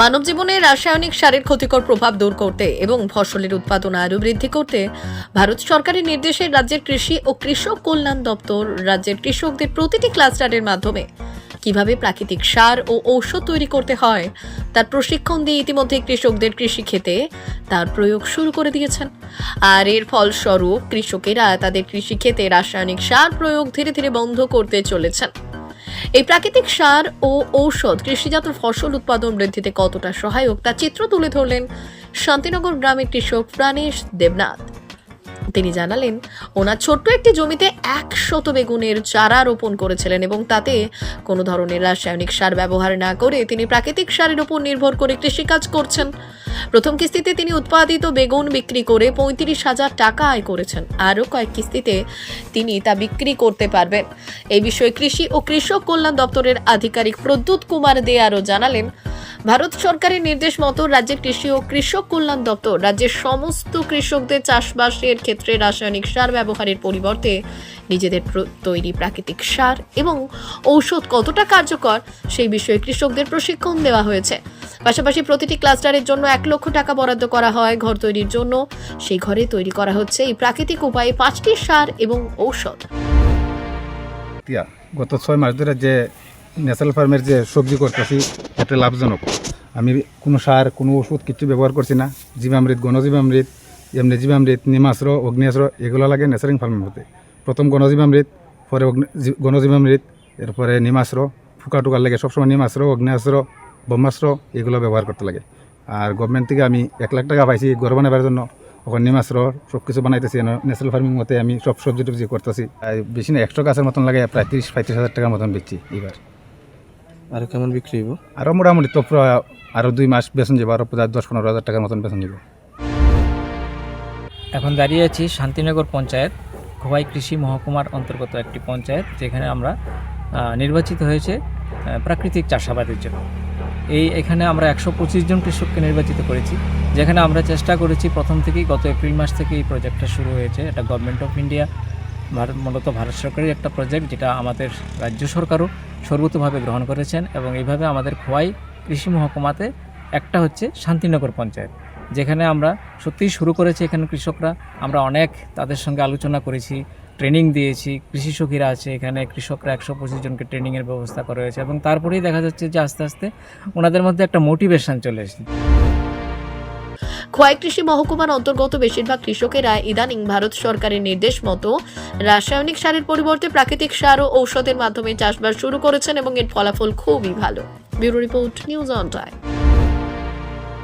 মানব জীবনে রাসায়নিক সারের ক্ষতিকর প্রভাব দূর করতে এবং ফসলের উৎপাদন আরও বৃদ্ধি করতে ভারত সরকারের নির্দেশে রাজ্যের কৃষি ও কৃষক কল্যাণ দপ্তর রাজ্যের কৃষকদের প্রতিটি ক্লাস্টারের মাধ্যমে কিভাবে প্রাকৃতিক সার ও ঔষধ তৈরি করতে হয় তার প্রশিক্ষণ দিয়ে ইতিমধ্যে কৃষকদের কৃষিক্ষেত্রে তার প্রয়োগ শুরু করে দিয়েছেন। আর এর ফলস্বরূপ কৃষকেরা তাদের কৃষিক্ষেত্রে রাসায়নিক সার প্রয়োগ ধীরে ধীরে বন্ধ করতে চলেছেন। এই প্রাকৃতিক সার ও ঔষধ কৃষিজাত ফসল উৎপাদন বৃদ্ধিতে কতটা সহায়ক তা চিত্র তুলে ধরলেন শান্তিনগর গ্রামের কৃষক প্রাণেশ দেবনাথ। তিনি জানালেন, ওনার ছোট্ট একটি জমিতে 100 বেগুনের চারা রোপণ করেছিলেন এবং তাতে কোনো ধরনের রাসায়নিক সার ব্যবহার না করে তিনি প্রাকৃতিক সারের উপর নির্ভর করে কৃষিকাজ করছেন। প্রথম কিস্তিতে তিনি উৎপাদিত বেগুন বিক্রি করে 35,000 টাকা আয় করেছেন। আরও কয়েক কিস্তিতে তিনি তা বিক্রি করতে পারবেন। এই বিষয়ে কৃষি ও কৃষক কল্যাণ দপ্তরের আধিকারিক প্রদ্যুৎ কুমার দে আরও জানালেন, ভারত সরকারের নির্দেশ মতো রাজ্যের কৃষি ও কৃষক কল্যাণ দপ্তর রাজ্যের সমস্ত কৃষকদের চাষবাসের ক্ষেত্রে রাসায়নিক সার ব্যবহারের পরিবর্তে নিজেদের তৈরি প্রাকৃতিক সার এবং ঔষধ কতটা কার্যকর সেই বিষয়ে কৃষকদের প্রশিক্ষণ দেওয়া হয়েছে। পাশাপাশি প্রতিটি ক্লাস্টারের জন্য 1 লক্ষ টাকা বরাদ্দ করা হয় ঘর তৈরির জন্য। সেই ঘরে তৈরি করা হচ্ছে এই প্রাকৃতিক উপায়ে 5টি সার এবং ঔষধ। গত 6 মাস ধরে যে ন্যাচারাল ফার্মের যে সবজি করতেছি এটা লাভজনক। আমি কোনো সার কোনো ওষুধ কিছু ব্যবহার করছি না। জীবামৃত, গণজীবামৃত, এমনি জীবামৃত, নিমাস্র, অগ্নিয়াস্র এগুলো লাগে ন্যাচারাল ফার্মের মধ্যে। প্রথম গণজীবামৃত, পরে গণজীবামৃত, এরপরে নিমাস্র, ফুকা টুকার লাগে সবসময় নিমাস্র, অগ্নিয়াস্র, ব্রহ্মাস্ত্র এগুলো ব্যবহার করতে লাগে। আর গভর্নমেন্ট থেকে আমি 1 লাখ টাকা পাইছি ঘর বানাবার জন্য। ওখানে নিমাস্র সব কিছু বানাইতেছি। ন্যাচারাল ফার্মিং মতে আমি সব সবজি টবজি করতেছি। বেশি না 100 গাছের মতন লাগে প্রায় 30-35 হাজার টাকার মতন বেচছি এবার। আর কেমন বিক্রি হইব? আরও মোটামুটি তো আরও 2 মাস বেতন যাব, আরও 10-15 হাজার টাকার মতন বেতন যাব। এখন দাঁড়িয়ে আছি শান্তিনগর পঞ্চায়েত, খোয়াই কৃষি মহকুমার অন্তর্গত একটি পঞ্চায়েত, যেখানে আমরা নির্বাচিত হয়েছে প্রাকৃতিক চাষাবাদের জন্য। এখানে আমরা 125 জন কৃষককে নির্বাচিত করেছি, যেখানে আমরা চেষ্টা করেছি প্রথম থেকেই। গত এপ্রিল মাস থেকে এই প্রজেক্টটা শুরু হয়েছে। এটা গভর্নমেন্ট অফ ইন্ডিয়া, মূলত ভারত সরকারের একটা প্রজেক্ট, যেটা আমাদের রাজ্য সরকারও সর্বতোভাবে গ্রহণ করেছেন। এবং এইভাবে আমাদের খোয়াই কৃষি মহকুমাতে একটা হচ্ছে শান্তিনগর পঞ্চায়েত, যেখানে আমরা সত্যিই শুরু করেছি। এখানে কৃষকরা আমরা অনেক তাদের সঙ্গে আলোচনা করেছি, ট্রেনিং দিয়েছি। কৃষি সখীরা আছে এখানে, কৃষকরা 125 জনকে ট্রেনিংয়ের ব্যবস্থা করা হয়েছে। এবং তারপরেই দেখা যাচ্ছে যে আস্তে আস্তে ওনাদের মধ্যে একটা মোটিভেশন চলে এসেছে। খোয়াই কৃষি মহকুমার অন্তর্গত বেশিরভাগ কৃষকেরা ইদানিং ভারত সরকারের নির্দেশ মতো রাসায়নিক সারের পরিবর্তে প্রাকৃতিক সার ও ঔষধের মাধ্যমে চাষবাস শুরু করেছেন এবং এর ফলাফল খুবই ভালো। Bureau report, news on time.